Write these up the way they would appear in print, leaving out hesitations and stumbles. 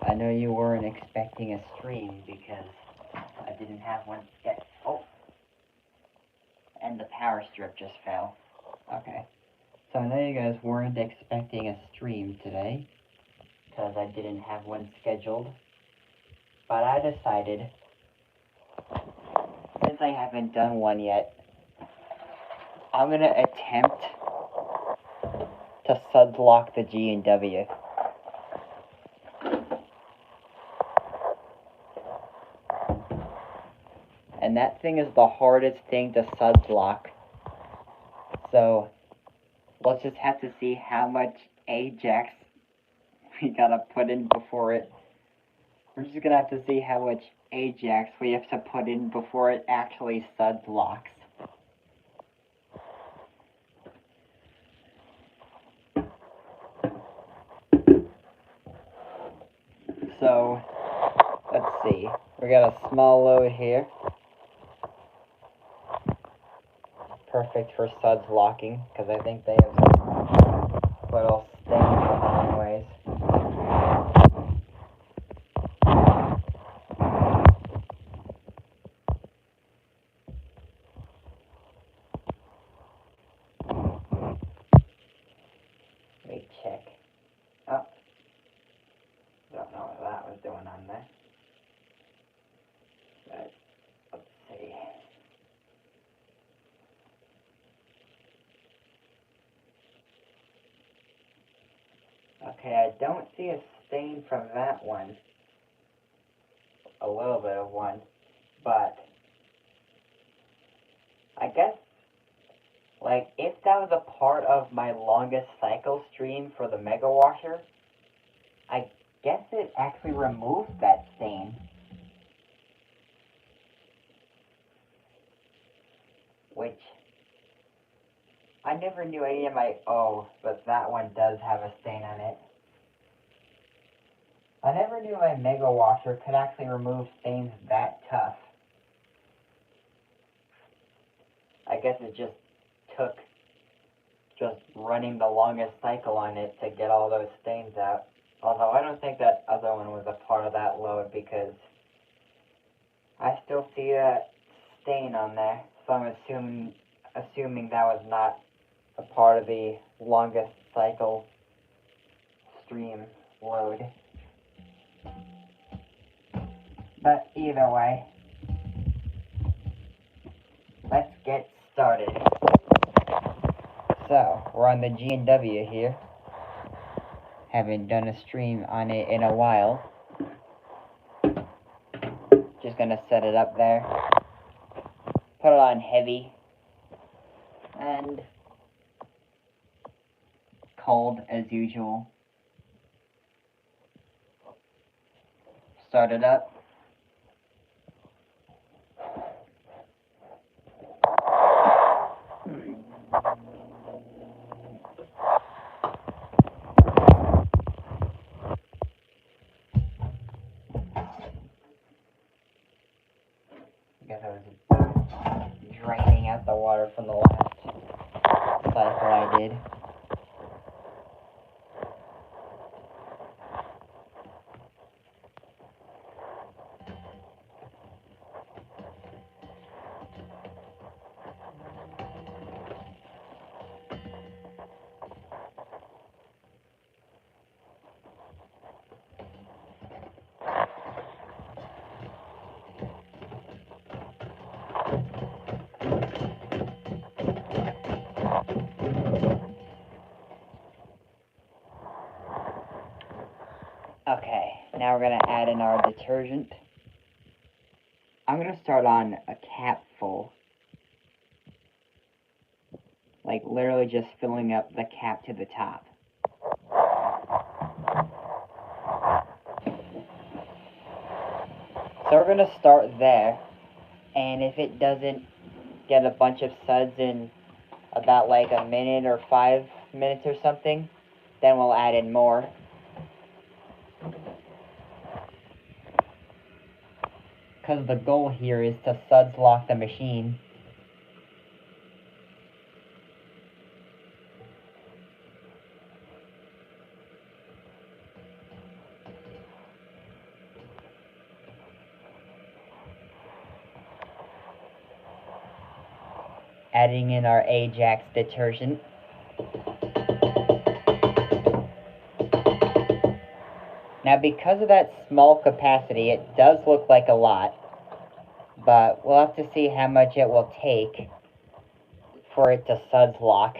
I know you weren't expecting a stream because I didn't have one yet. Oh! And the power strip just fell. Okay. So I know you guys weren't expecting a stream today because I didn't have one scheduled. But I decided, since I haven't done one yet, I'm gonna attempt to sudslock the G&W. And that thing is the hardest thing to sudslock. So let's just have to see how much AJAX we gotta put in before it. We're just gonna have to see how much AJAX we have to put in before it actually sudslocks. So, let's see. We got a small load here. Perfect for sudslocking, because I think they have some little stains on them anyways. Let me check. Oh. Don't know what that was doing on there. But, let's see. Okay, I don't see a stain from that one. A little bit of one. But, I guess, like, if that was a part of my longest cycle stream for the Mega Washer, I guess it actually removed that stain. Which, I never knew any of my, oh, but that one does have a stain on it. I never knew my Mega Washer could actually remove stains that tough. I guess it just took just running the longest cycle on it to get all those stains out. Although I don't think that other one was a part of that load because I still see that stain on there. So I'm assuming that was not a part of the longest cycle stream load. But either way, let's get started. So, we're on the G&W here. Haven't done a stream on it in a while. Just gonna set it up there. Put it on heavy. And cold as usual. Start it up. I guess I was draining out the water from the last cycle I did. Okay, now we're going to add in our detergent. I'm going to start on a cap full. Like literally just filling up the cap to the top. So we're going to start there. And if it doesn't get a bunch of suds in about like a minute or 5 minutes or something, then we'll add in more. Because the goal here is to sudslock the machine. adding in our AJAX detergent. Now, because of that small capacity, it does look like a lot, but we'll have to see how much it will take for it to sudslock.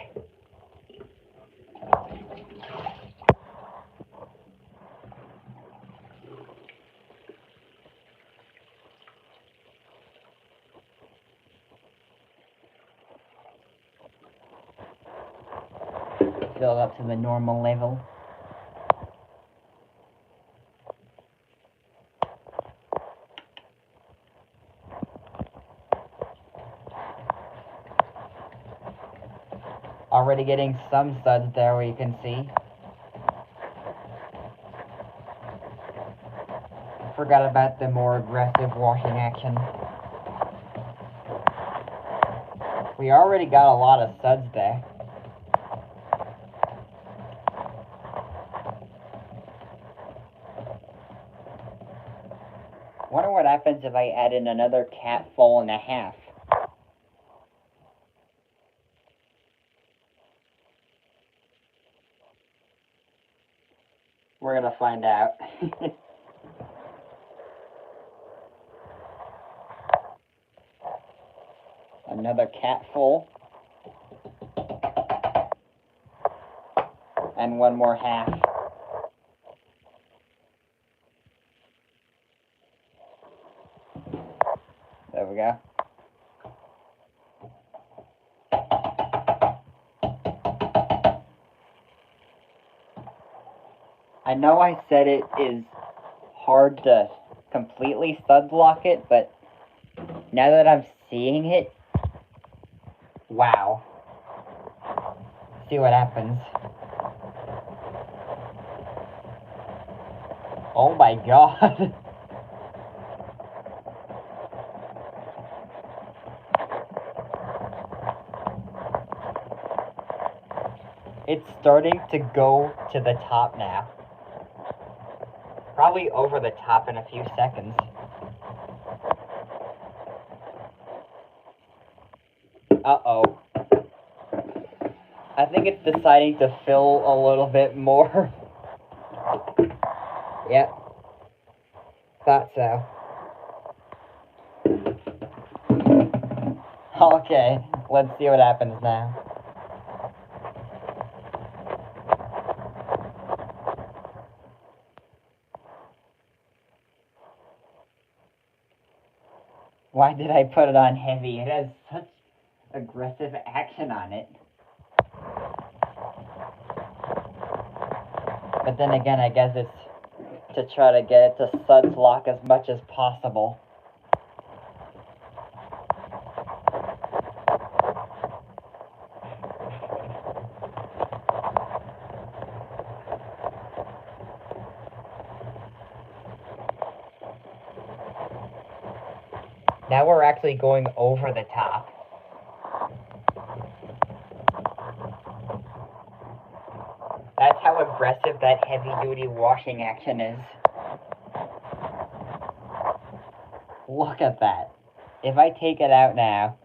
Fill it up to the normal level. Already getting some suds there where you can see. Forgot about the more aggressive washing action. We already got a lot of suds there. Wonder what happens if I add in another capful and a half. We're gonna find out. Another capful. And one more half. There we go. I know I said it is hard to completely sudslock it, but now that I'm seeing it, wow. See what happens. Oh my god. It's starting to go to the top now. Probably over the top in a few seconds. Uh-oh. I think it's deciding to fill a little bit more. Yep. Thought so. Okay, let's see what happens now. Why did I put it on heavy? It has such aggressive action on it. But then again, I guess it's to try to get it to sudslock as much as possible. Now we're actually going over the top. That's how aggressive that heavy-duty washing action is. Look at that. If I take it out now,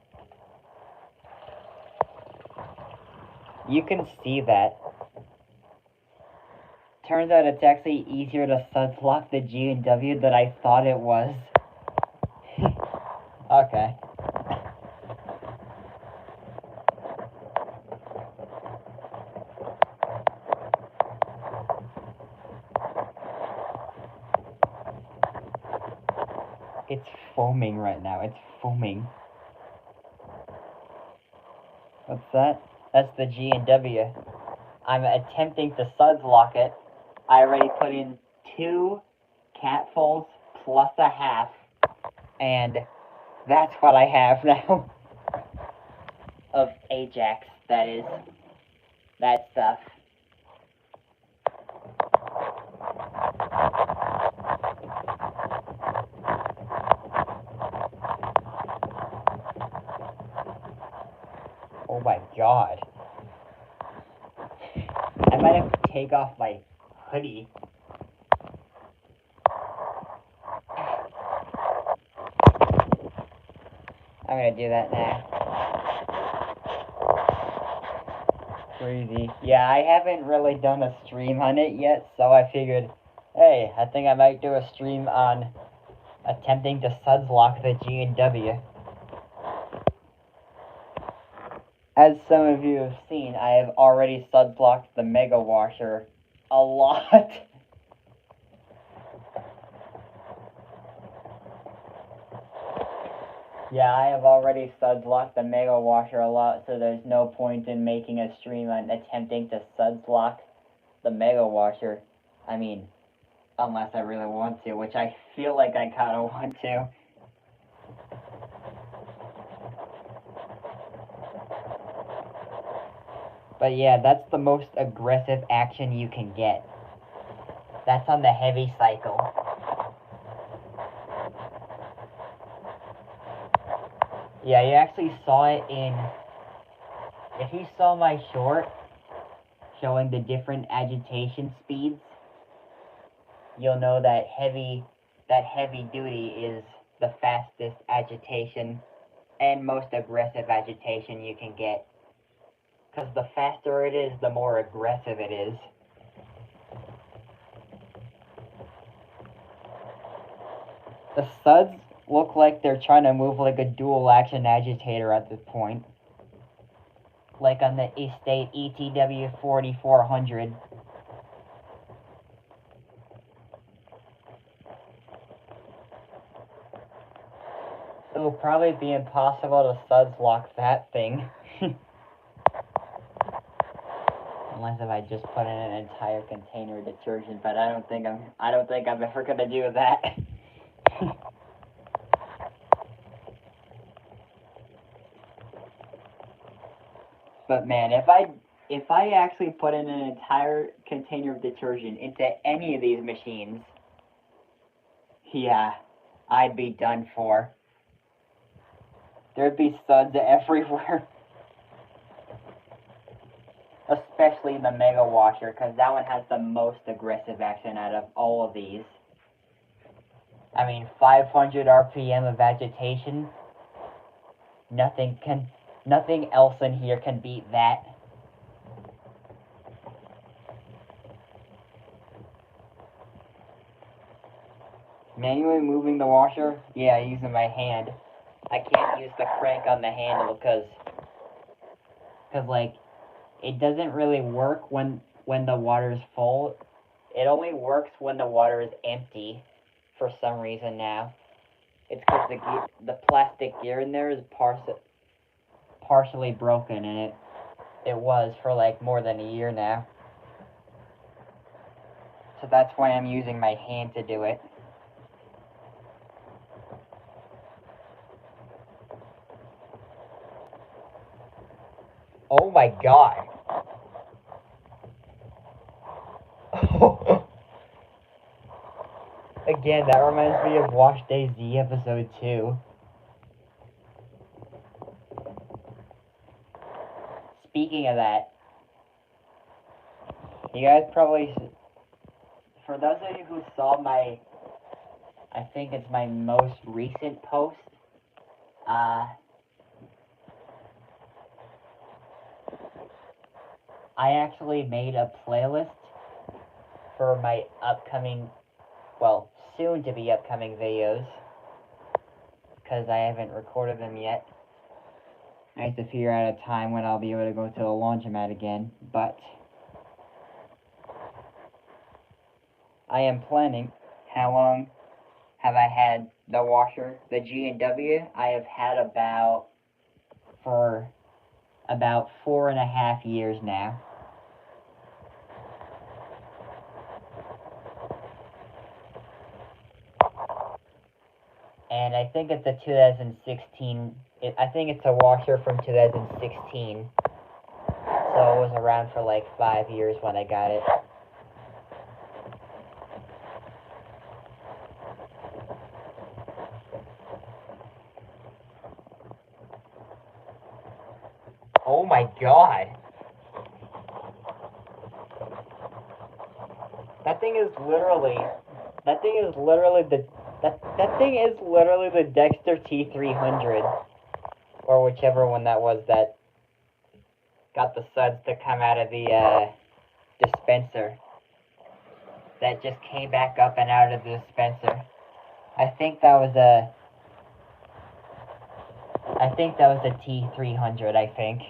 you can see that. Turns out it's actually easier to sudslock the G&W than I thought it was. Okay. It's foaming right now. It's foaming. What's that? That's the G&W. I'm attempting to sudslock it. I already put in 2 capfuls plus a half, and that's what I have now. Of AJAX, that is. That stuff. Oh my god. I might have to take off my hoodie. I'm gonna do that now. crazy. Yeah, I haven't really done a stream on it yet, so I figured, hey, I think I might do a stream on attempting to sudslock the G&W. As some of you have seen, I have already sudslocked the Mega Washer a lot. Yeah, I have already sudslocked the Mega Washer a lot, so there's no point in making a stream on attempting to sudslock the Mega Washer. I mean, unless I really want to, which I feel like I kinda want to. But yeah, that's the most aggressive action you can get. That's on the heavy cycle. Yeah, you actually saw it in... If you saw my short showing the different agitation speeds, you'll know that heavy duty is the fastest agitation and most aggressive agitation you can get. Because the faster it is, the more aggressive it is. The suds look like they're trying to move like a dual action agitator at this point. Like on the Estate ETW 4400. It will probably be impossible to sudslock that thing. Unless if I just put in an entire container of detergent, but I don't think I'm ever gonna do that. But man, if I actually put in an entire container of detergent into any of these machines, yeah, I'd be done for. There'd be suds everywhere. Especially the Mega Washer, because that one has the most aggressive action out of all of these. I mean, 500 RPM of agitation. Nothing else in here can beat that. Manually moving the washer? Yeah, using my hand. I can't use the crank on the handle because like, it doesn't really work when the water's full. It only works when the water is empty for some reason now. It's because the plastic gear in there is partially broken, and it was for like more than a year now. So that's why I'm using my hand to do it. Oh my god. Again, that reminds me of Wash Day Z episode 2. Speaking of that, you guys probably, for those of you who saw I think it's my most recent post, I actually made a playlist for my upcoming, well, soon to be upcoming videos, because I haven't recorded them yet. I have to figure out a time when I'll be able to go to the laundromat again, but I am planning. How long have I had the washer, the G&W? I have had for about 4.5 years now. And I think it's a 2016, I think it's a washer from 2016. So it was around for like 5 years when I got it. Oh my god. That thing is literally the Dexter T300, or whichever one that was. got the suds to come out of the dispenser. That just came back up and out of the dispenser. I think that was a T300, I think.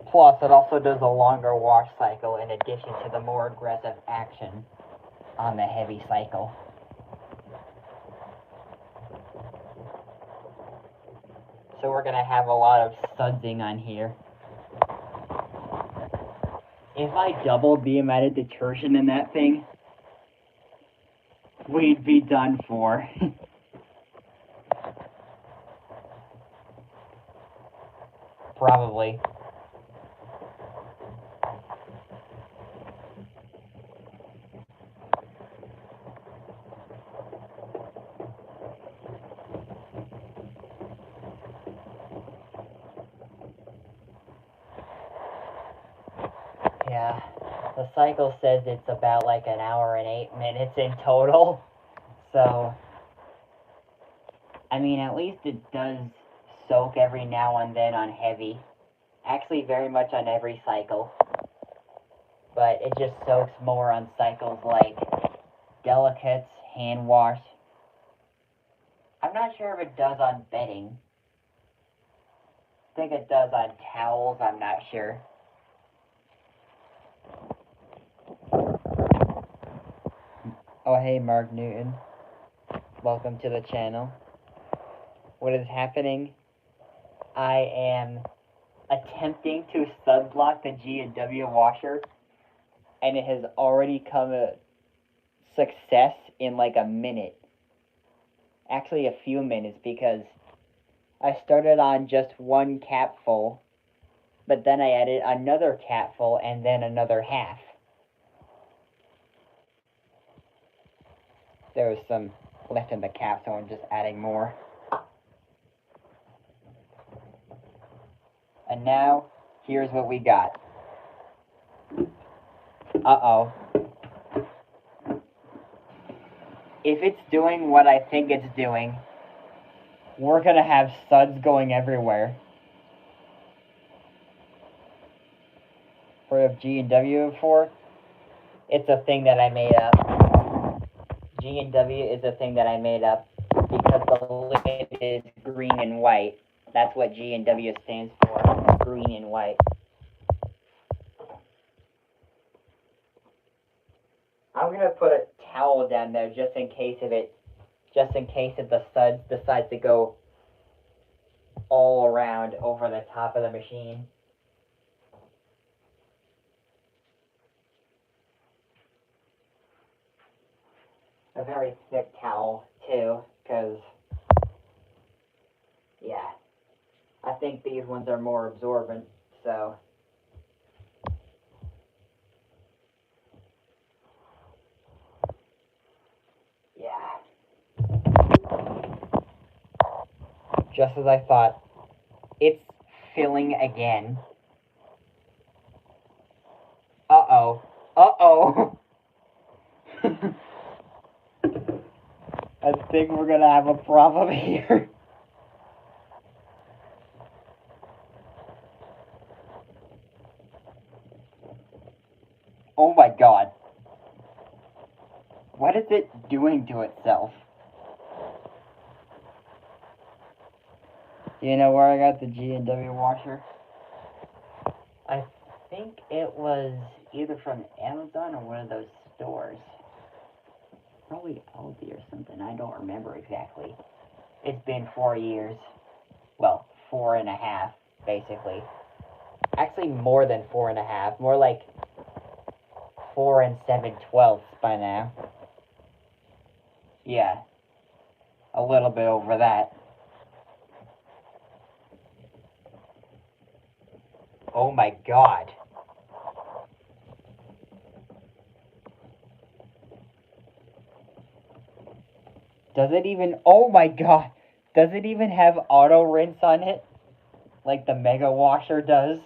Plus, it also does a longer wash cycle in addition to the more aggressive action on the heavy cycle. So we're gonna have a lot of sudsing on here. If I doubled the amount of detergent in that thing, we'd be done for. Probably. Yeah, the cycle says it's about like an hour and 8 minutes in total. So, I mean, at least it does soak every now and then on heavy. Actually, very much on every cycle. But it just soaks more on cycles like delicates, hand wash. I'm not sure if it does on bedding. I think it does on towels, I'm not sure. Oh, hey, Mark Newton. Welcome to the channel. What is happening? I am attempting to sudslock the G&W Washer, and it has already come a success in like a minute. Actually, a few minutes, because I started on just one capful, but then I added another capful and then another half. There was some left in the cap, so I'm just adding more. And now, here's what we got. Uh-oh. If it's doing what I think it's doing, we're gonna have suds going everywhere. Heard of G&W before? It's a thing that I made up. G&W is a thing that I made up because the lid is green and white. That's what G&W stands for, green and white. I'm gonna put a towel down there just in case if the suds decides to go all around over the top of the machine. A very thick towel too, because yeah, I think these ones are more absorbent, so yeah. Just as I thought, it's filling again. Uh-oh. Uh-oh. I think we're gonna have a problem here. Oh my god. What is it doing to itself? Do you know where I got the G&W washer? I think it was either from Amazon or one of those stores. Probably Aldi or something. I don't remember exactly. It's been 4 years. Well, 4.5, basically. Actually, more than 4.5. More like 4 7/12 by now. Yeah. A little bit over that. Oh my god. Does it even... Oh my god. Does it even have auto rinse on it? Like the Mega Washer does?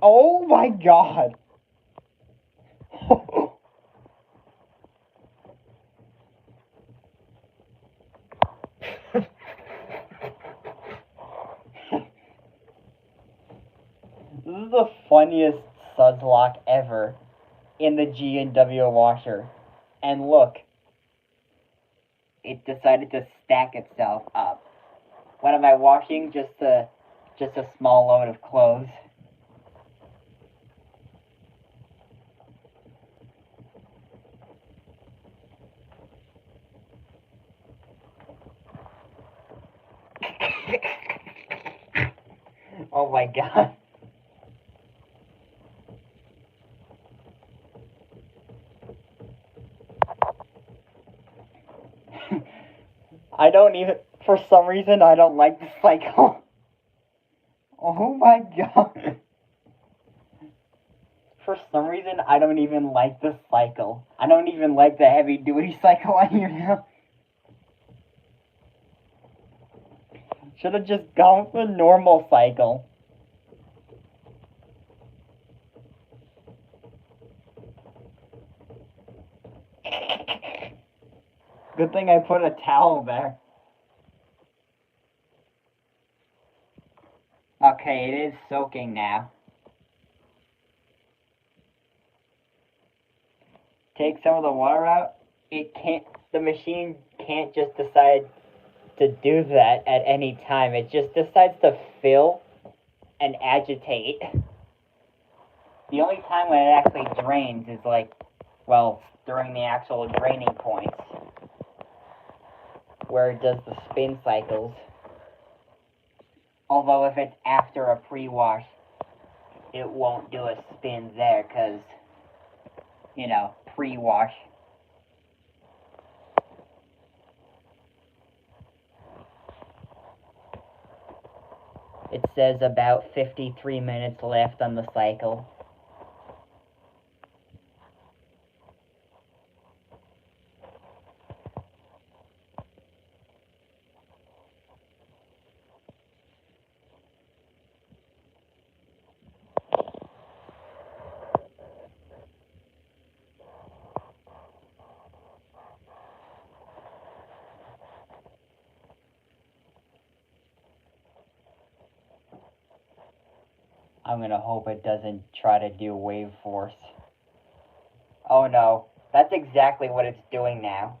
Oh my god. This is the funniest sudslock ever in the G&W Washer. And look, it decided to stack itself up. What am I washing? Just a small load of clothes. Oh my god. I don't even, for some reason, I don't like the cycle. Oh my god. For some reason, I don't even like the cycle. I don't even like the heavy duty cycle on here now. Should have just gone with the normal cycle. Good thing I put a towel there. Okay, it is soaking now. Take some of the water out. The machine can't just decide to do that at any time. It just decides to fill and agitate. The only time when it actually drains is during the actual draining points, where it does the spin cycles. Although if it's after a pre-wash, it won't do a spin there, because, pre-wash. It says about 53 minutes left on the cycle. I'm gonna hope it doesn't try to do wave force. Oh no, that's exactly what it's doing now.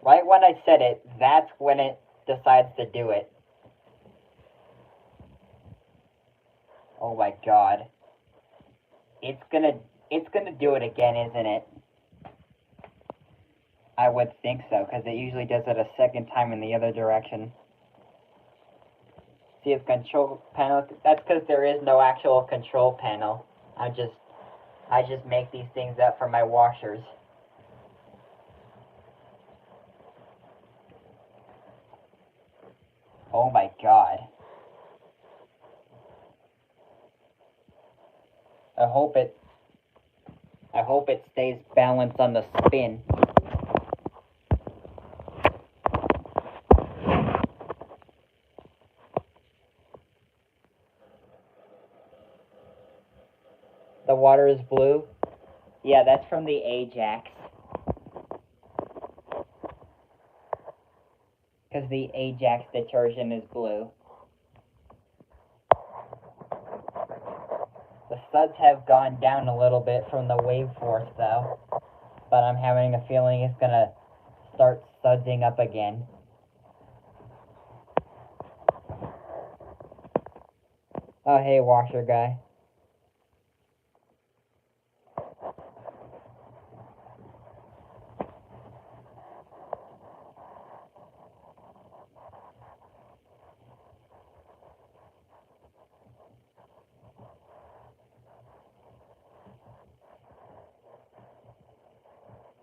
Right when I said it, that's when it decides to do it. Oh my god. It's gonna do it again, isn't it? I would think so, because it usually does it a second time in the other direction. See its control panel? That's because there is no actual control panel. I just make these things up for my washers. Oh my god. I hope it stays balanced on the spin. The water is blue? Yeah, that's from the AJAX. Because the AJAX detergent is blue. The suds have gone down a little bit from the wave force, though. But I'm having a feeling it's gonna start sudsing up again. Oh, hey, washer guy.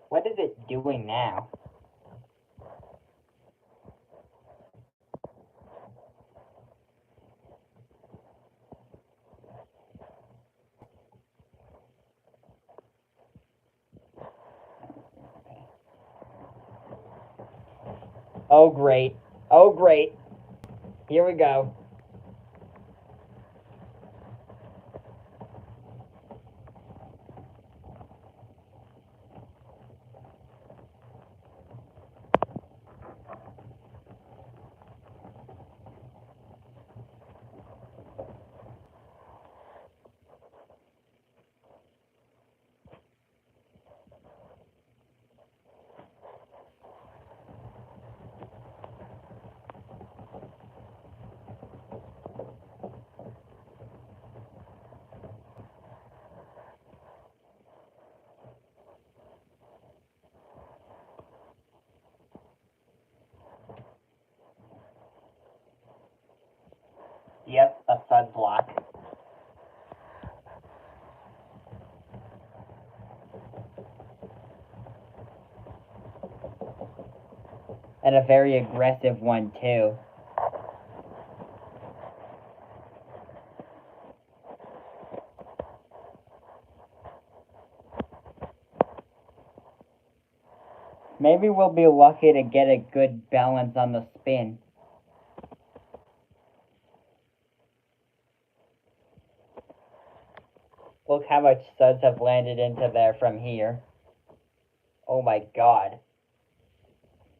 What is it doing now? Oh, great. Oh, great. Here we go. Yep, a sudslock. And a very aggressive one, too. Maybe we'll be lucky to get a good balance on the spin. Look how much suds have landed into there from here. Oh my god.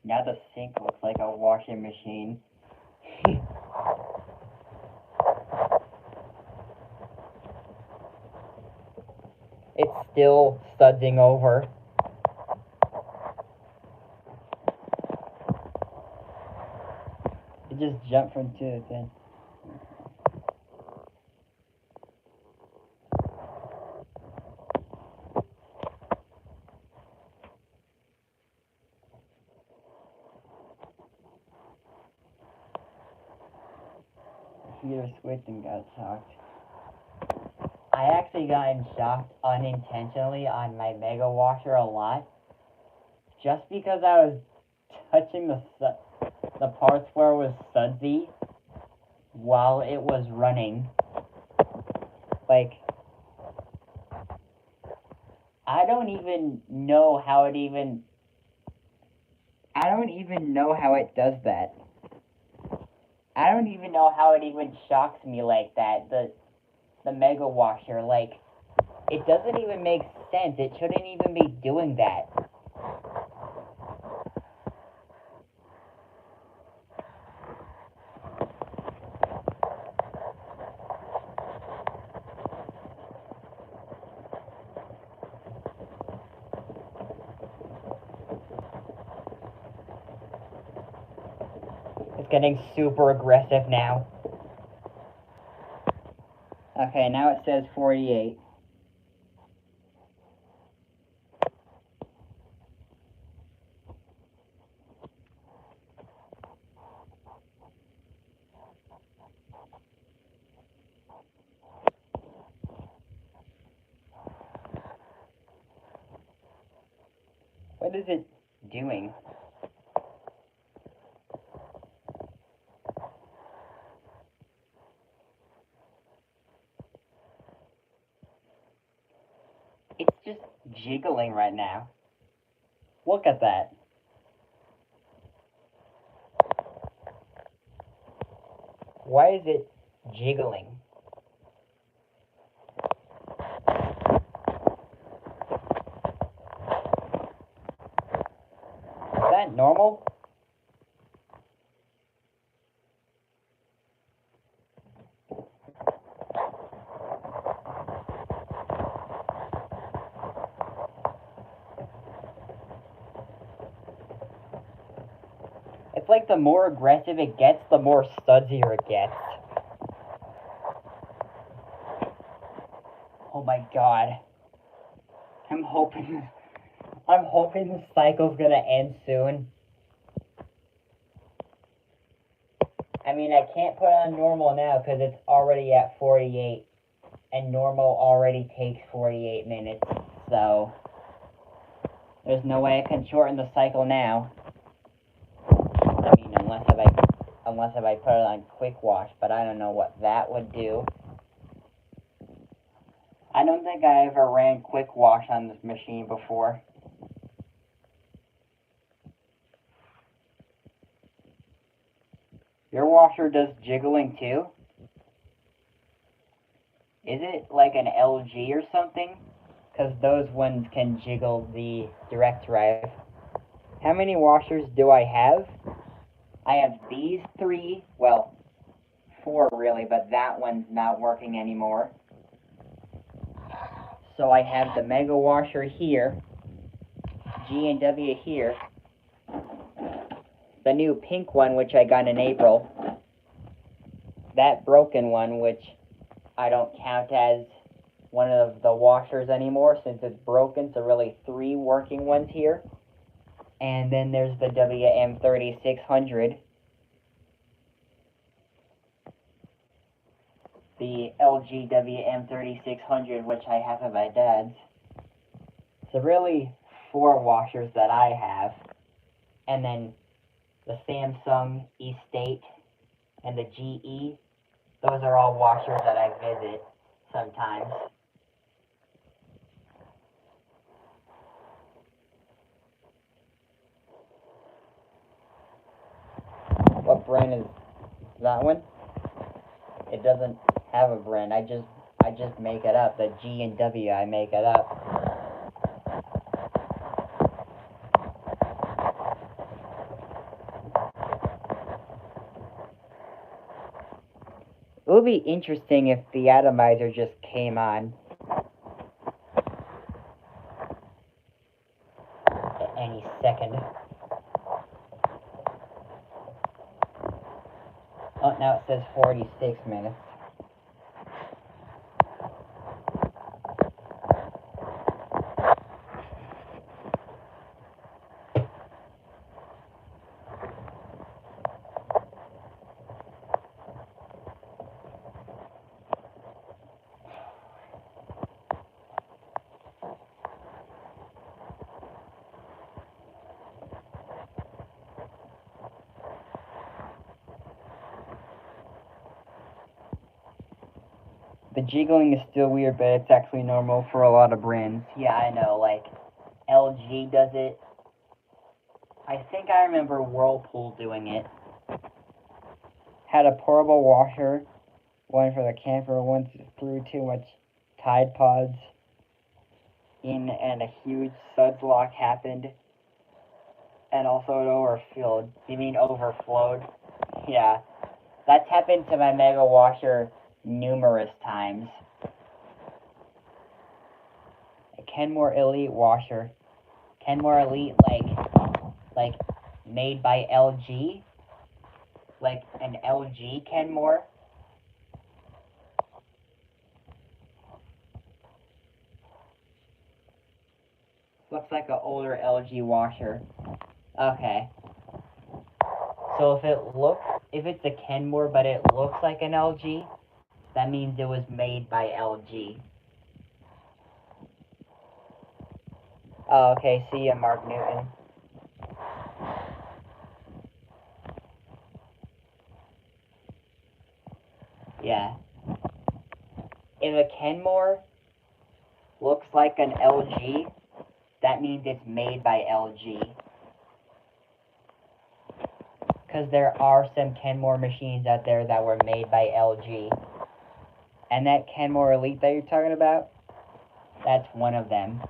Now the sink looks like a washing machine. It's still sudsing over. It just jumped from 2 to 10. Heater switch and got shocked. I actually got shocked unintentionally on my Mega Washer a lot. Just because I was touching the parts where it was sudsy while it was running. Like, I don't even know how it does that. I don't even know how it even shocks me like that, the Mega Washer. Like, it doesn't even make sense. It shouldn't even be doing that. It's getting super aggressive now. Okay, now it says 48. What is it doing? It's just jiggling right now. Look at that. Why is it jiggling? Is that normal? It's like the more aggressive it gets, the more sudsier it gets. Oh my god. I'm hoping the cycle's gonna end soon. I mean, I can't put on normal now because it's already at 48. And normal already takes 48 minutes, so there's no way I can shorten the cycle now. I mean, unless if I put it on quick wash, but I don't know what that would do. I don't think I ever ran quick wash on this machine before. Your washer does jiggling too? Is it like an LG or something? Because those ones can jiggle the direct drive. How many washers do I have? I have these 3, well, 4 really, but that one's not working anymore. So I have the Mega Washer here, G&W here, the new pink one which I got in April, that broken one which I don't count as one of the washers anymore since it's broken, so really 3 working ones here. And then there's the WM3600. the LG WM3600, which I have at my dad's. So really 4 washers that I have, and then the Samsung Estate and the GE, those are all washers that I visit sometimes. What brand is that one? It doesn't have a brand. I just make it up. The G&W, I make it up. It would be interesting if the atomizer just came on any second. Oh, now it says 46 minutes. The jiggling is still weird, but it's actually normal for a lot of brands. Yeah, I know, like, LG does it. I think I remember Whirlpool doing it. Had a portable washer, one for the camper, one threw too much Tide Pods in, and a huge sudslock happened. And also it overfilled. You mean overflowed? Yeah. That's happened to my Mega Washer numerous times. A Kenmore Elite washer. Kenmore Elite, like made by LG? Like an LG Kenmore? Looks like an older LG washer. Okay. So if it's a Kenmore but it looks like an LG, that means it was made by LG. Oh, okay, see ya, Mark Newton. Yeah. If a Kenmore looks like an LG, that means it's made by LG. Because there are some Kenmore machines out there that were made by LG. And that Kenmore Elite that you're talking about, that's one of them.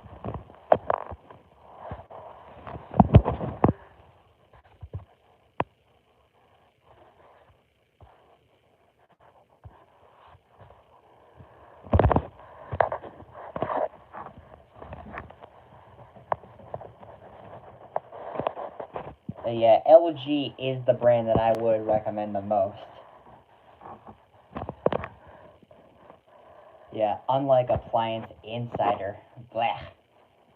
But yeah, LG is the brand that I would recommend the most. Yeah, unlike Appliance Insider. Blah.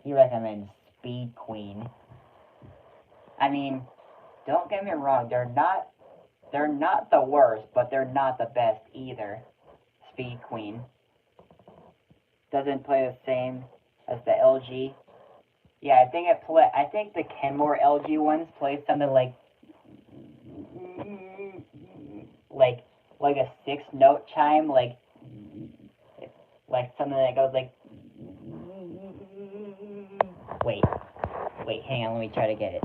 He recommends Speed Queen. I mean, don't get me wrong, they're not the worst, but they're not the best either. Speed Queen doesn't play the same as the LG. Yeah, I think the Kenmore LG ones play something like a 6-note chime, like something that goes like. Wait, hang on, let me try to get it.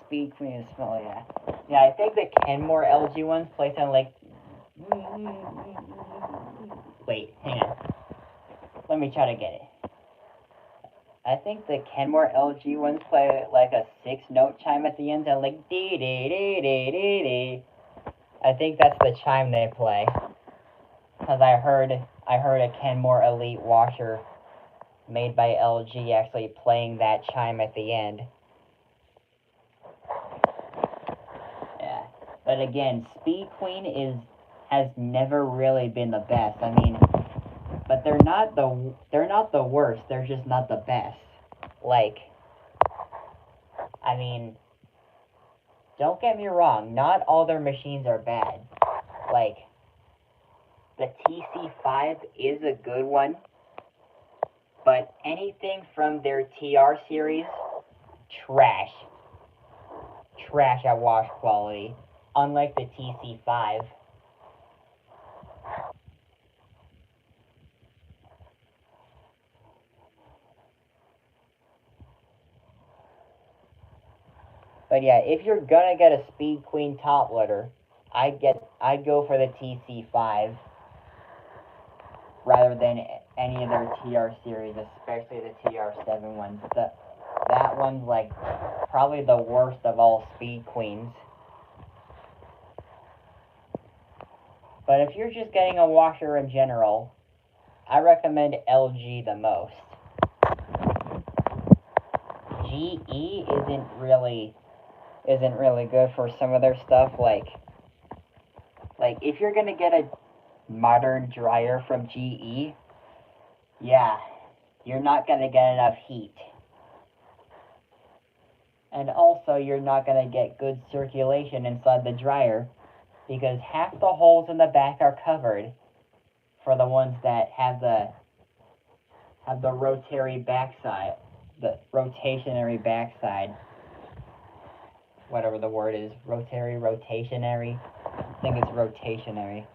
Speed Queen is small, yeah. Yeah, I think the Kenmore LG ones play something like. Wait, hang on. Let me try to get it. I think the Kenmore LG ones play like a 6-note chime at the end, and like dee dee dee dee dee dee. I think that's the chime they play. Cause I heard a Kenmore Elite washer made by LG actually playing that chime at the end. Yeah, but again, Speed Queen has never really been the best. I mean, but they're not the worst. They're just not the best. Like, I mean, don't get me wrong. Not all their machines are bad. Like, The TC5 is a good one, but anything from their TR series, trash. Trash at wash quality, unlike the TC5. But yeah, if you're gonna get a Speed Queen top loader, I'd go for the TC5 rather than any of their TR series, especially the TR7 ones. That one's like probably the worst of all Speed Queens. But if you're just getting a washer in general, I recommend LG the most. GE isn't really good for some of their stuff. Like if you're gonna get a modern dryer from GE, yeah, you're not gonna get enough heat. And also, you're not gonna get good circulation inside the dryer because half the holes in the back are covered for the ones that have the rotary backside, the rotationary backside, whatever the word is, rotationary, I think it's rotationary.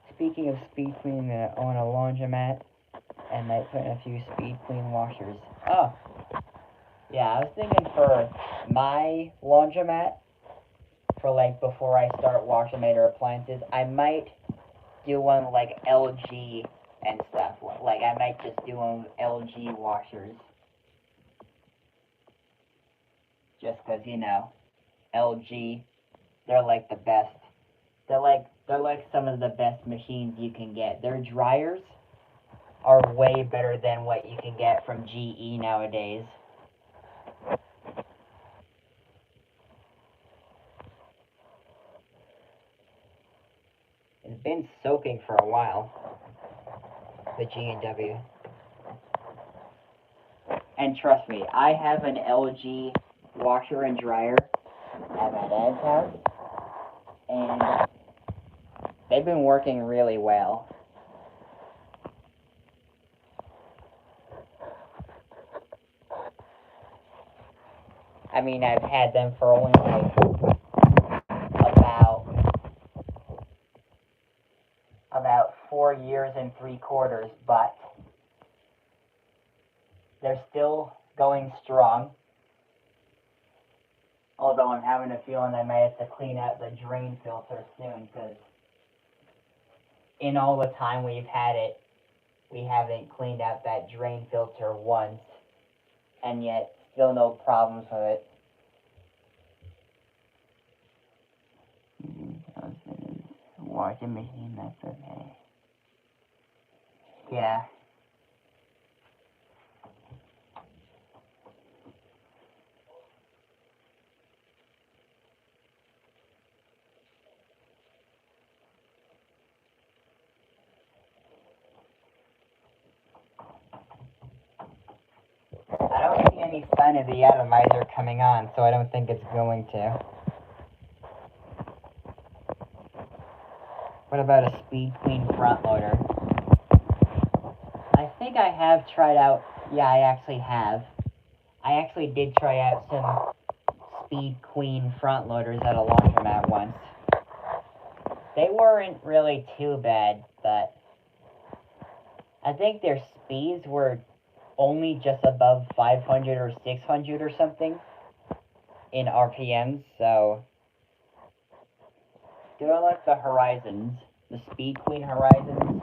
Speaking of Speed Queen, I'm gonna own a laundromat and might put in a few Speed Queen washers. Oh, yeah, I was thinking for my laundromat, for like before I start washing major appliances, I might do one like LG and stuff. Like I might just do one with LG washers. Just cause LG, they're like the best. They're like some of the best machines you can get. Their dryers are way better than what you can get from GE nowadays. It's been soaking for a while, the G&W. And trust me, I have an LG washer and dryer at my dad's house, and they've been working really well. I mean, I've had them for only like about 4 years and 3/4, but they're still going strong. Although I'm having a feeling I may have to clean out the drain filter soon, because in all the time we've had it, we haven't cleaned out that drain filter once, and yet still no problems with it. Washing machine, that's okay. Yeah. I don't see any sign of the atomizer coming on, so I don't think it's going to. What about a Speed Queen front loader? I think I have tried out, yeah, I actually have. I actually did try out some Speed Queen front loaders at a laundromat once. They weren't really too bad, but I think their speeds were only just above 500 or 600 or something in RPMs, so they're like the Horizons, the Speed Queen Horizons.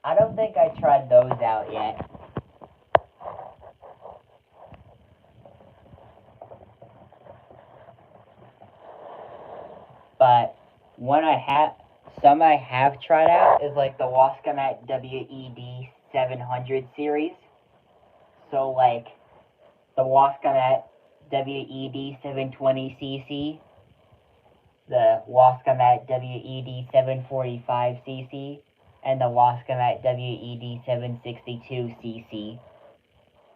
I don't think I tried those out yet. But some I have tried out is like the Wascomat WED 700 series. So like the Wascomat WED 720cc, the Wascomat WED 745cc, and the Wascomat WED 762cc.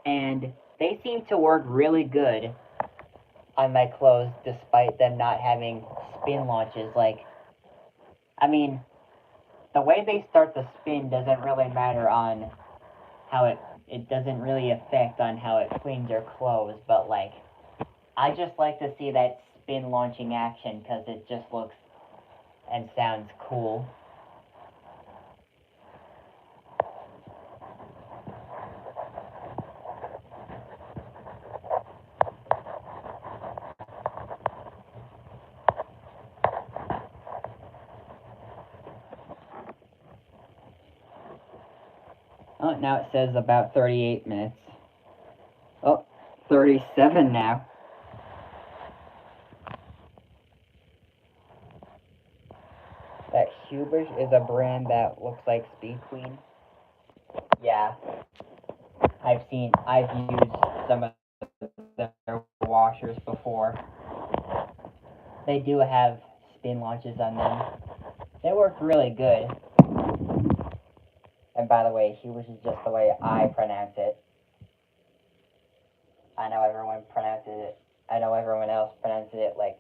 And they seem to work really good on my clothes despite them not having spin launches. Like I mean, the way they start the spin doesn't really matter on how it doesn't really affect on how it cleans your clothes, but like, I just like to see that spin launching action because it just looks and sounds cool. Oh, now it says about 38 minutes. Oh, 37 now. That Hubers is a brand that looks like Speed Queen. Yeah. I've used some of their washers before. They do have spin launches on them. They work really good. And by the way, Hubers is just the way I pronounce it. I know everyone else pronounces it like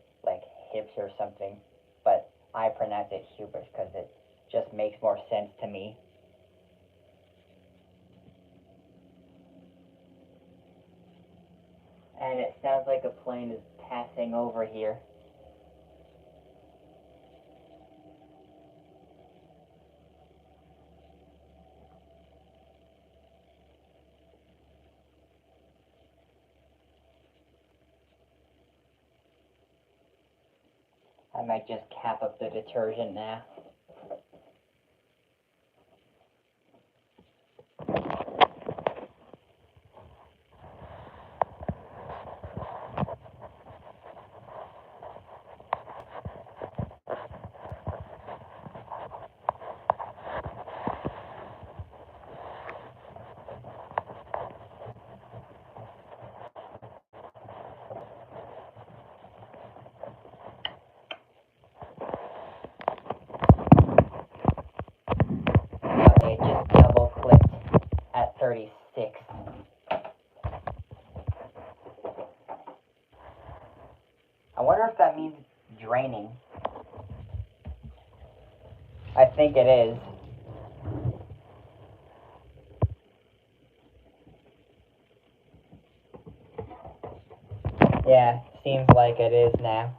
hips or something, but I pronounce it Hubers because it just makes more sense to me. And it sounds like a plane is passing over here. I might just cap up the detergent now. Okay, just double clicked at 36. I wonder if that means draining. I think it is. Yeah, seems like it is now.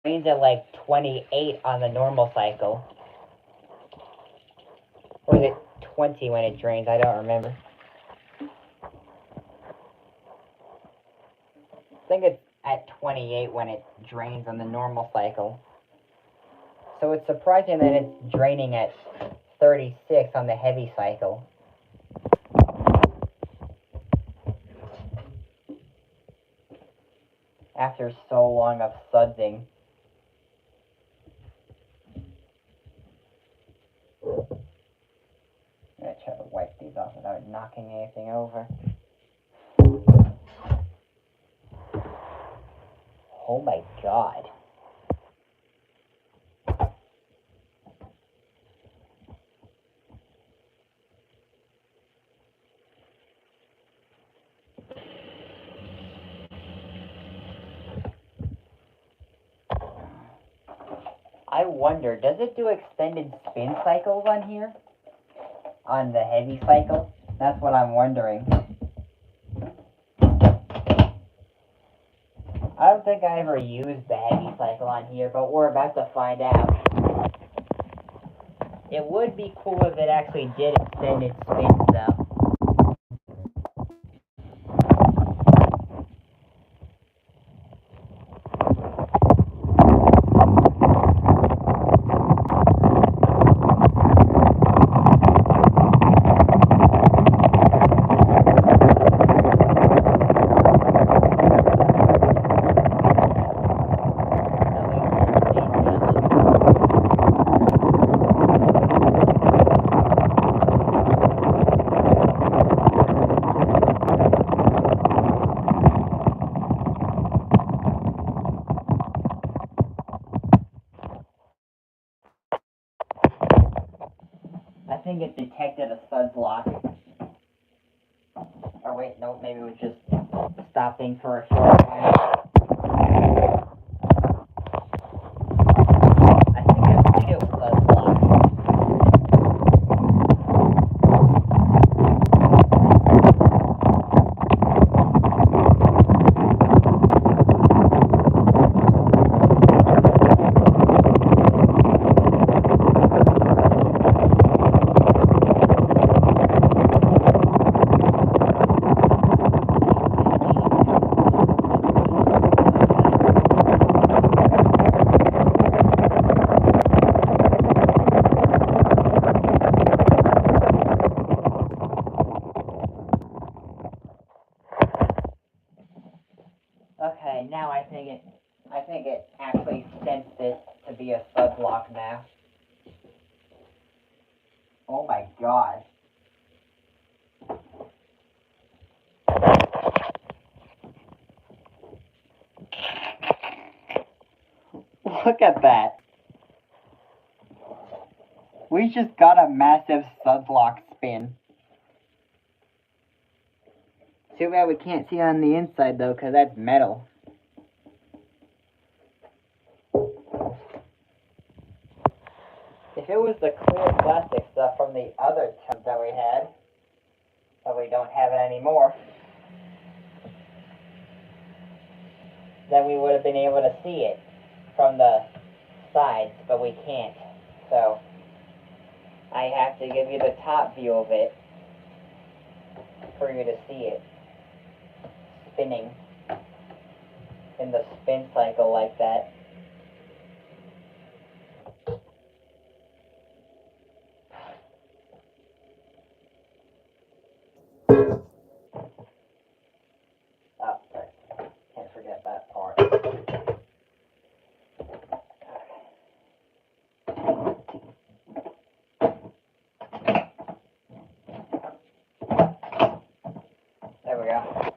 Drains at like 28 on the normal cycle. Or is it 20 when it drains? I don't remember. I think it's at 28 when it drains on the normal cycle. So it's surprising that it's draining at 36 on the heavy cycle. After so long of sudsing. I'm gonna try to wipe these off without knocking anything over. Oh my god. I wonder, does it do extended spin cycles on here? On the heavy cycle? That's what I'm wondering. I don't think I ever used the heavy cycle on here, but we're about to find out. It would be cool if it actually did extended spins though. I think it detected a sudslock. Or wait, no, maybe it was just stopping for a short while. Okay, now I think it actually sensed it to be a Sudlock now. Oh my god. Look at that. We just got a massive Sudlock spin. Too bad we can't see on the inside though, because that's metal. If it was the clear plastic stuff from the other tub that we had, but we don't have it anymore, then we would have been able to see it from the sides, but we can't. So I have to give you the top view of it for you to see it spinning in the spin cycle like that. Oh, sorry. Can't forget that part. There we go.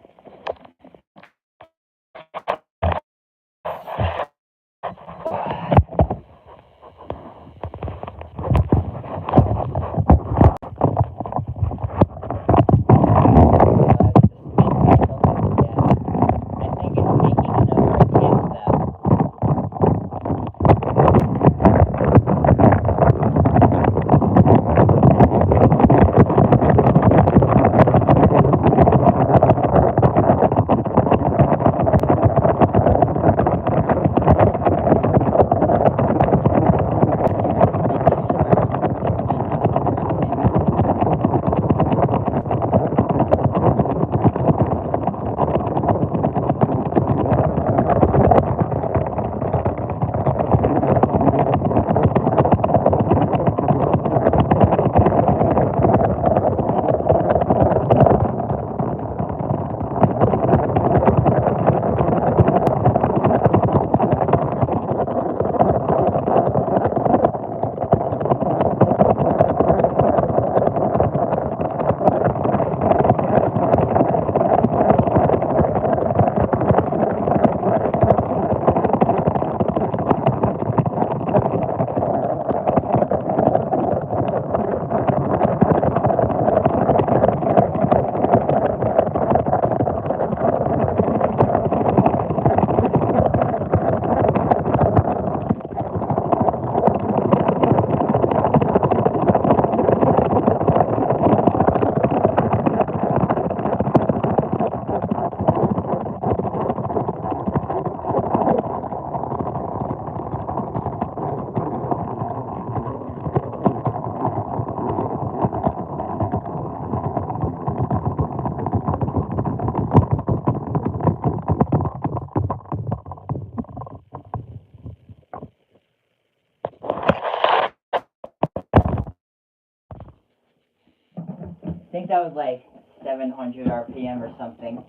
I think that was like 700 RPM or something.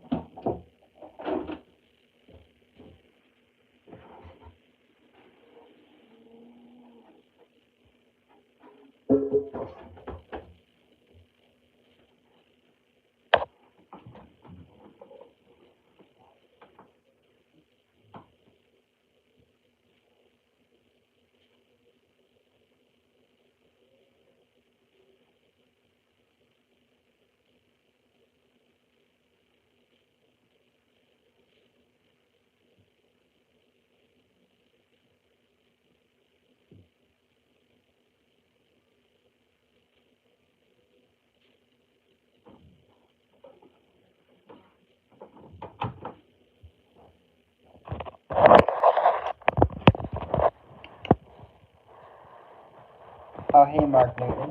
Oh, hey, Mark Newton.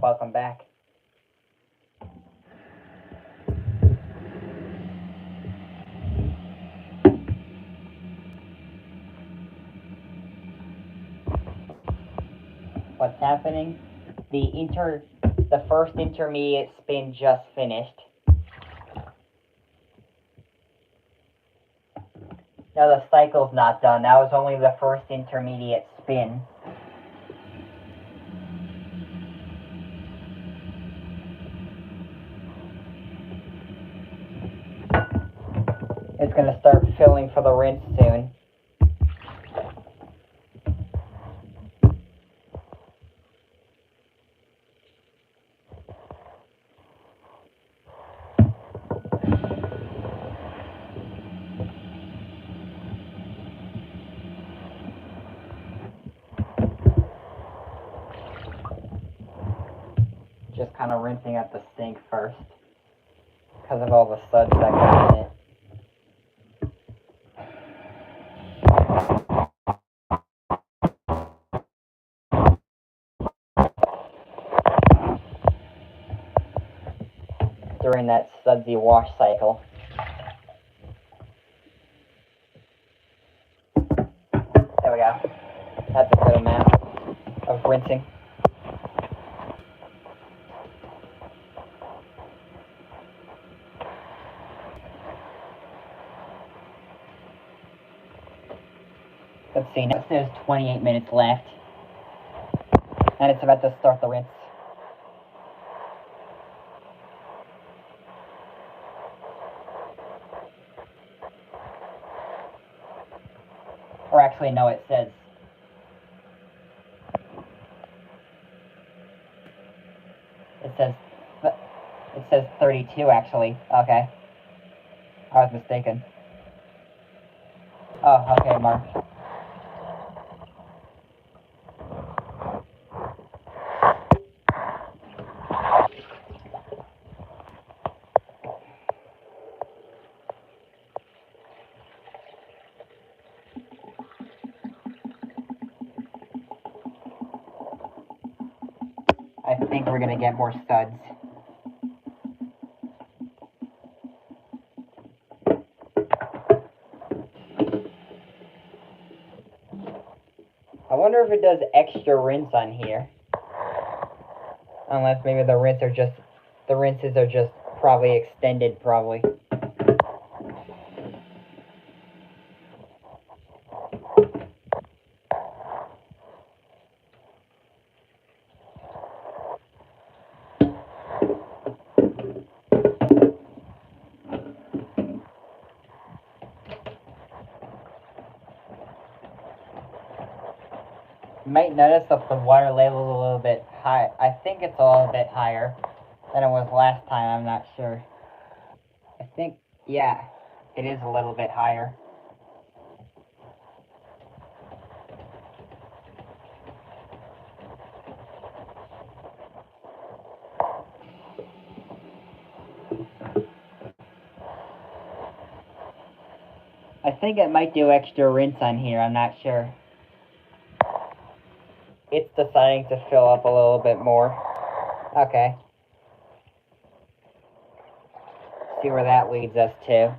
Welcome back. What's happening? The first intermediate spin just finished. No, the cycle's not done. That was only the first intermediate spin. It's going to start filling for the rinse soon. Just kind of rinsing at the sink first because of all the suds that got in it. During that sudsy wash cycle. There we go. That's a good amount of rinsing. Let's see, now there's 28 minutes left. And it's about to start the rinse. Or actually, no, it says 32 actually. Okay. I was mistaken. Oh, okay, Mark. I think we're gonna get more suds. I wonder if it does extra rinse on here. Unless maybe the rinses are just probably extended, probably. You might notice that the water level is a little bit high. I think it's a little bit higher than it was last time. I'm not sure. I think, yeah, it is a little bit higher. I think it might do extra rinse on here. I'm not sure. It's deciding to fill up a little bit more. Okay. See where that leads us to.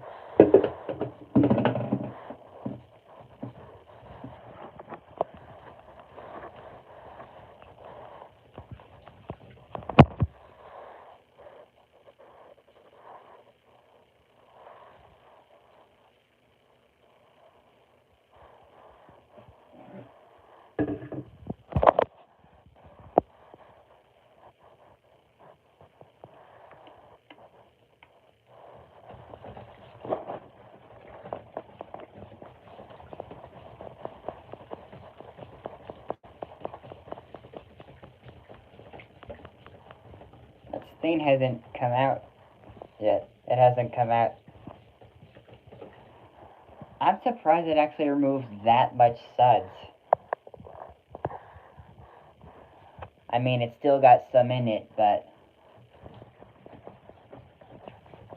That stain hasn't come out yet. It hasn't come out. I'm surprised it actually removes that much suds. I mean, it's still got some in it, but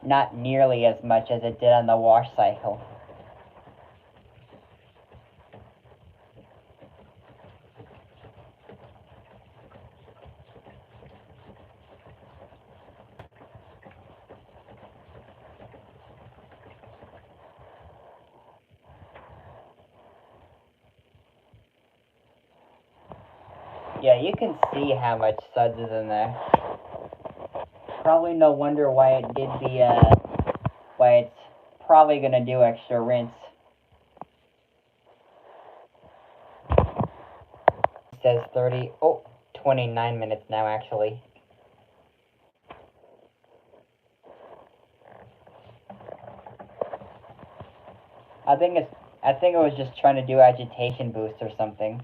not nearly as much as it did on the wash cycle. Yeah, you can see how much suds is in there. Probably no wonder why it did the, why it's probably gonna do extra rinse. says 30, 29 minutes now, actually. I think it was just trying to do agitation boost or something.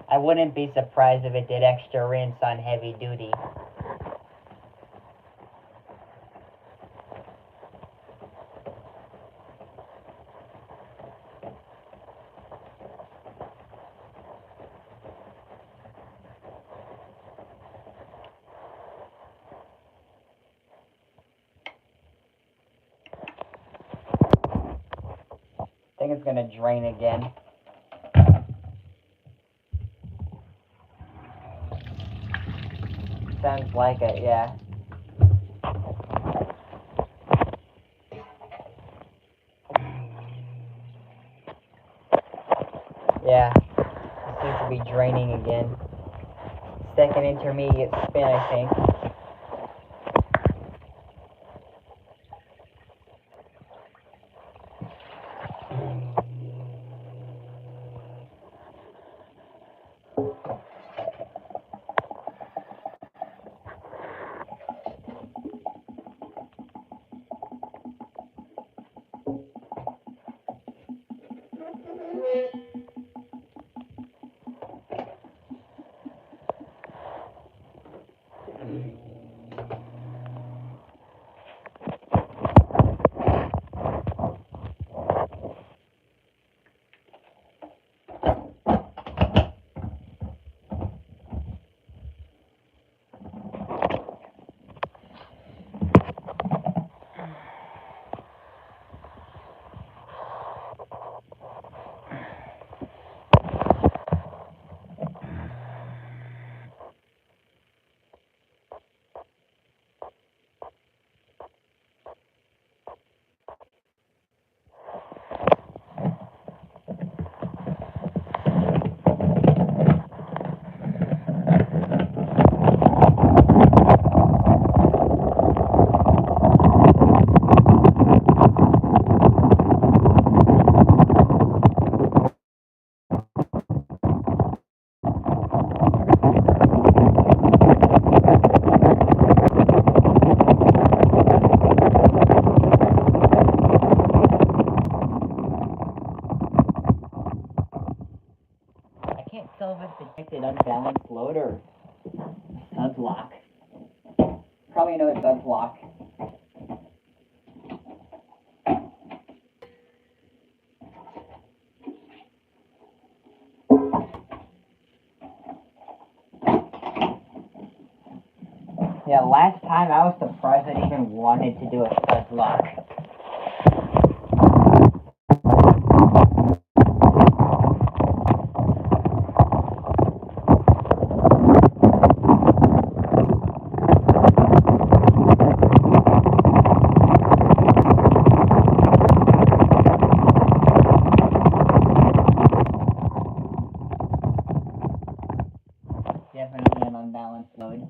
I wouldn't be surprised if it did extra rinse on heavy duty. I think it's gonna drain again. Sounds like it, yeah. Yeah, it seems to be draining again. Second intermediate spin, I think. Tell if it's detected unbalanced load or sudslock. Probably know it's sudslock. Yeah, last time I was surprised it even wanted to do a sudslock. Definitely an unbalanced load.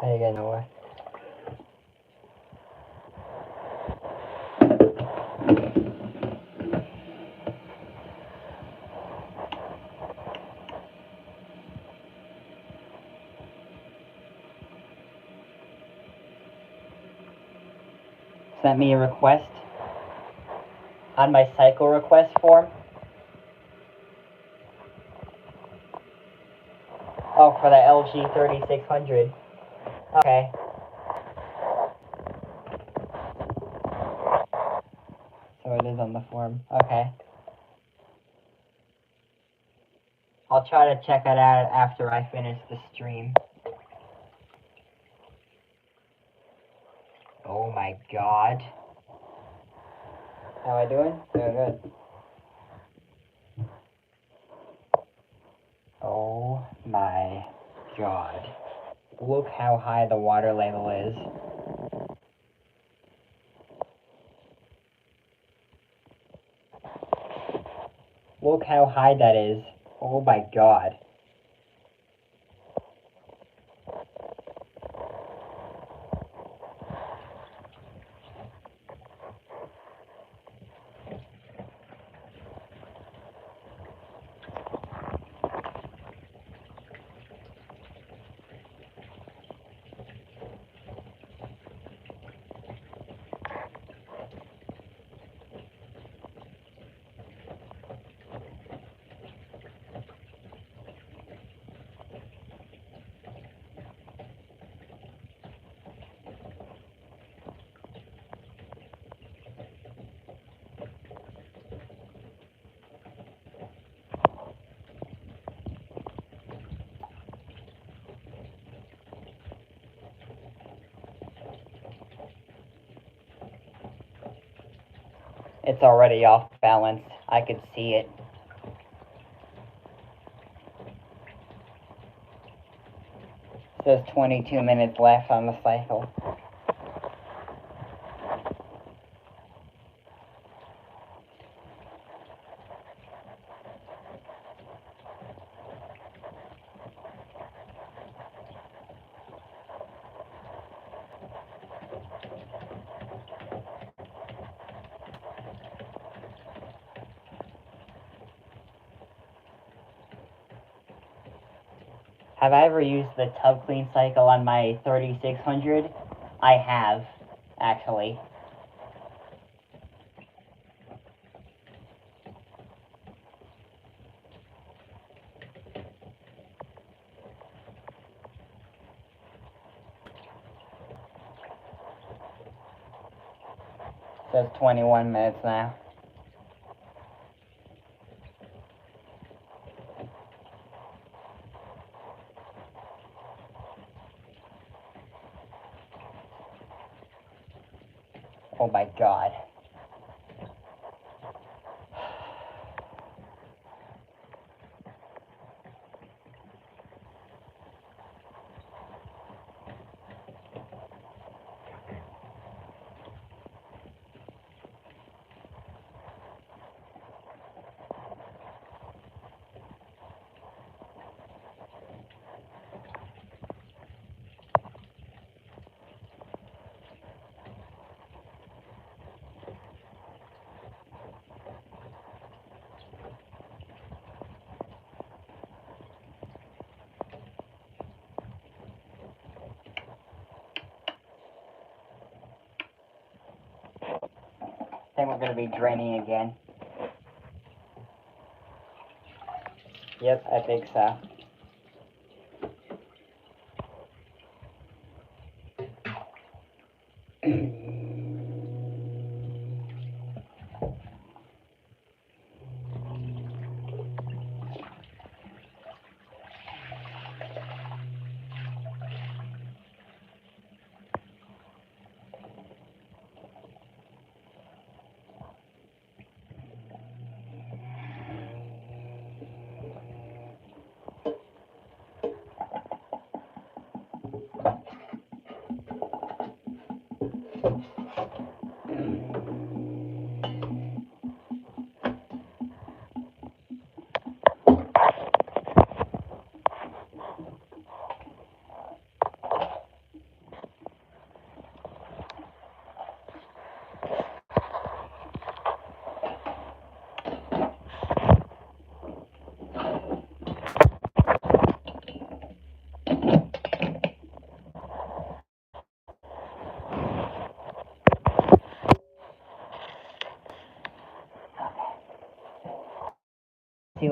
How you getting away? Sent me a request on my cycle request form. Oh, for the LG 3600. Okay. So it is on the form. Okay. I'll try to check it out after I finish the stream. Oh my god. How am I doing? Doing good. Oh my god. Look how high the water level is. Look how high that is. Oh my god. It's already off balance. I could see it. Says 22 minutes left on the cycle. Have I ever used the tub clean cycle on my 3600? I have, actually. Says 21 minutes now. Oh my god. I think we're going to be draining again. Yep, I think so.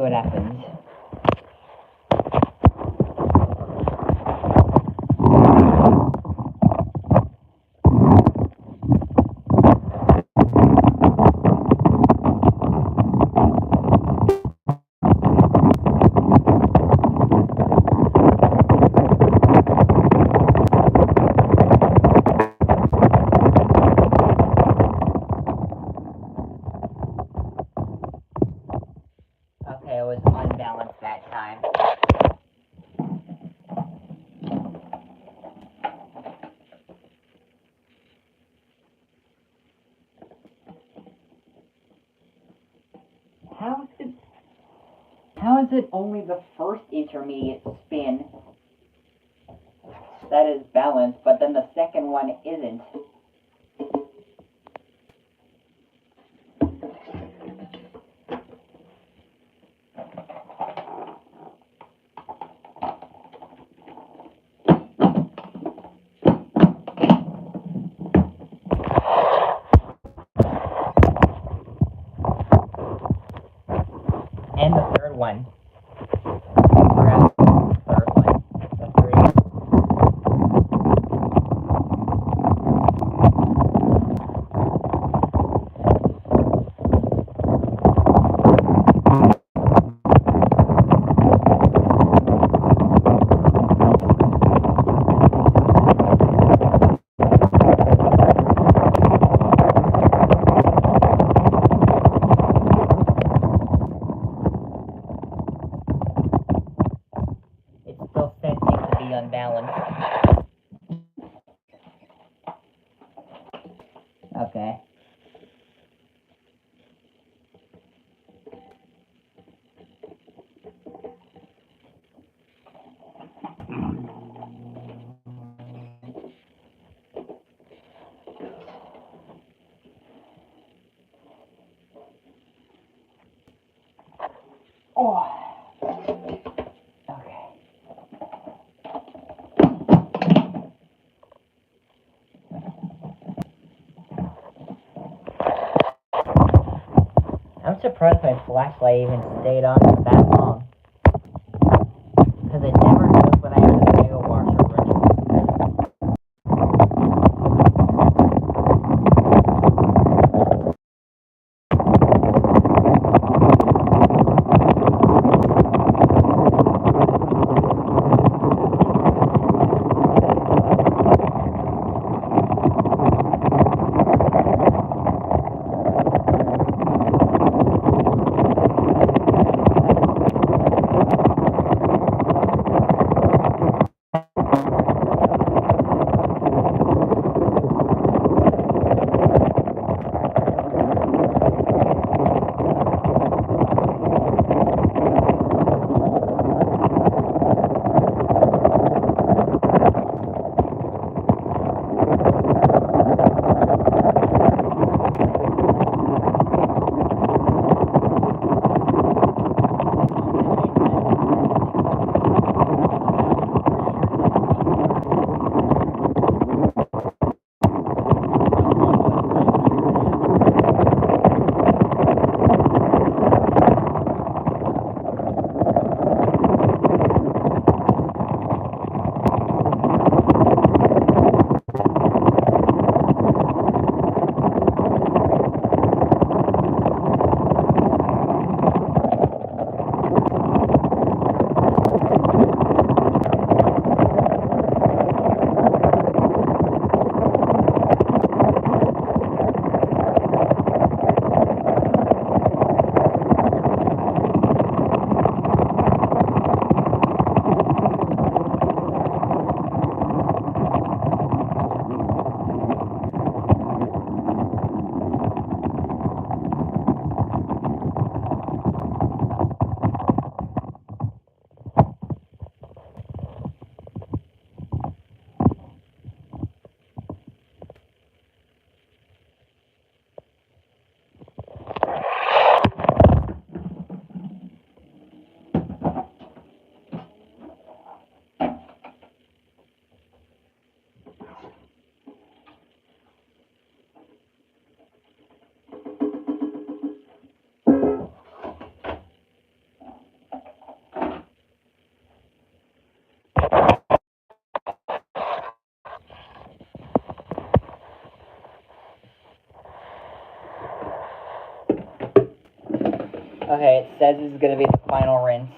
what happens. Okay, it was unbalanced that time. How is it only the first intermediate spin that is balanced, but then the second one isn't? And the third one. Perhaps the third one. The three. It's still sensing to be unbalanced. Okay. Oh. Okay. I'm surprised my flashlight even stayed on for that long. Because it never knows when I have the mega washer running. Okay, it says this is going to be the final rinse.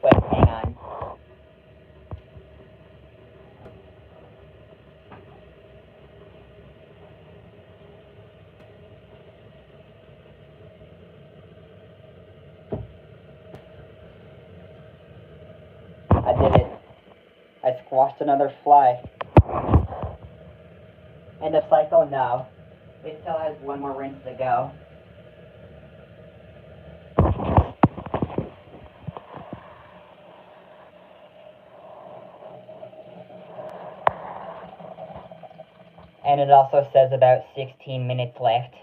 But hang on. I did it. I squashed another fly. End of cycle? No. It still has one more rinse to go. And it also says about 16 minutes left.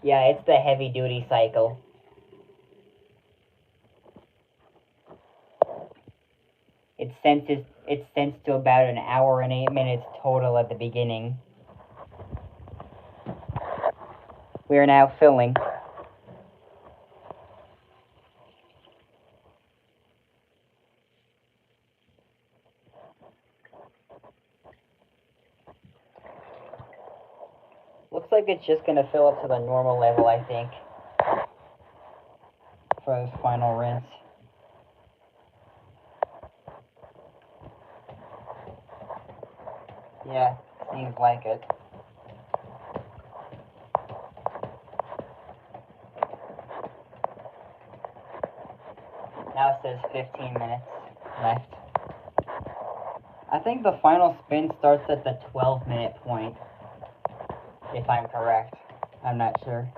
Yeah, it's the heavy duty cycle. It sensed to about an hour and 8 minutes total at the beginning. We are now filling. Looks like it's just going to fill up to the normal level, I think, for this final rinse. Yeah, seems like it. Now it says 15 minutes left. I think the final spin starts at the 12-minute point, if I'm correct. I'm not sure.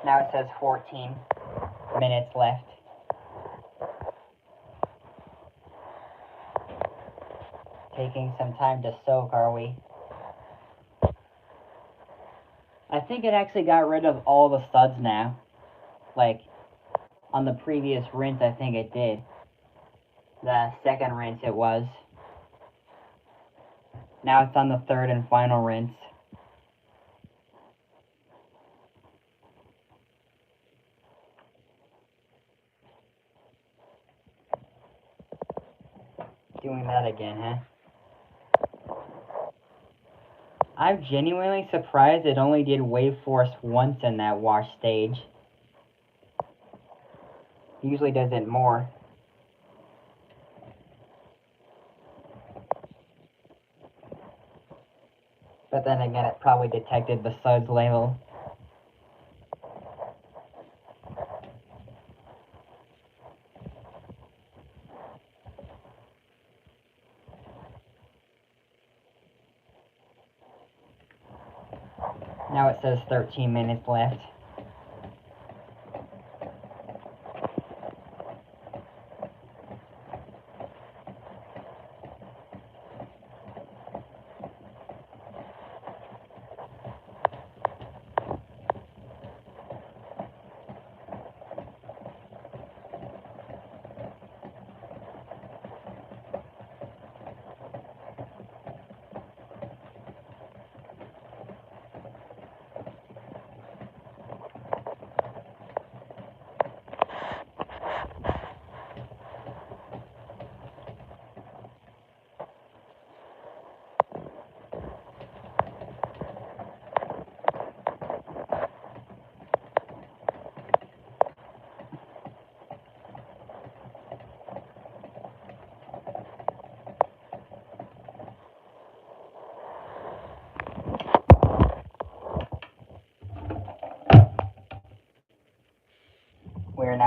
Now it says 14 minutes left. Taking some time to soak, are we? I think it actually got rid of all the suds now. Like, on the previous rinse, I think it did. The second rinse it was. Now it's on the third and final rinse. Doing that again, huh? I'm genuinely surprised it only did wave force once in that wash stage. It usually does it more. But then again, it probably detected the suds level. Now it says 13 minutes left.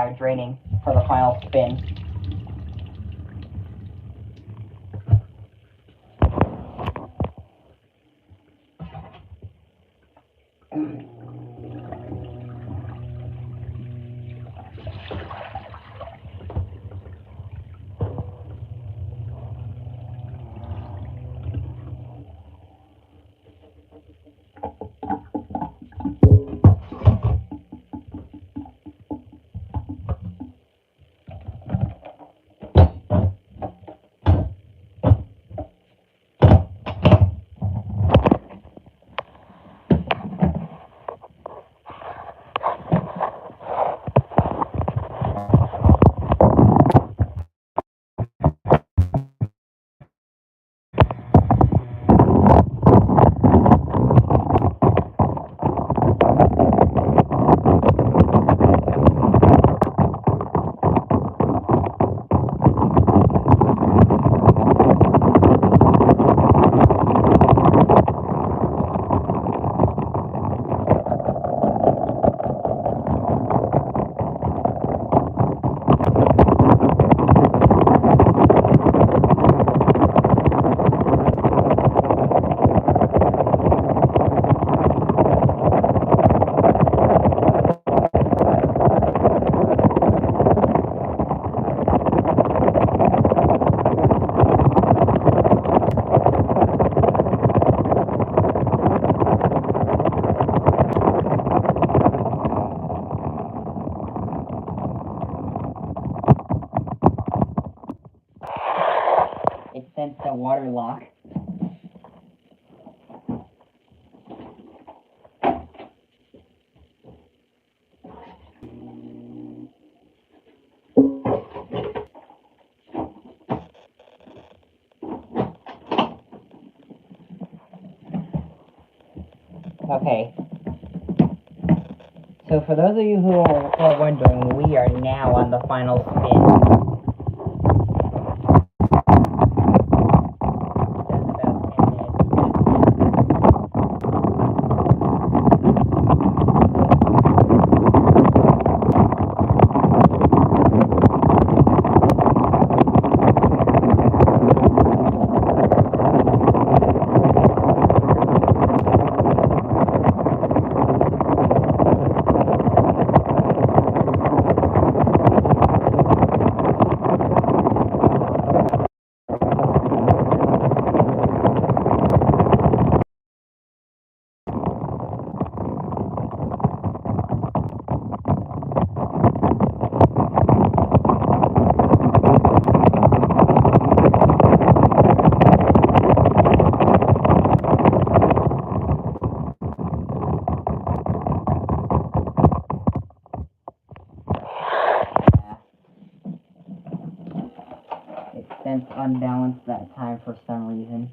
start draining for the final spin. It sensed a water lock. Okay. So for those of you who are wondering, we are now on the final spin. Sense unbalanced that time for some reason.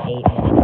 8 minutes.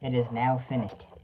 It is now finished.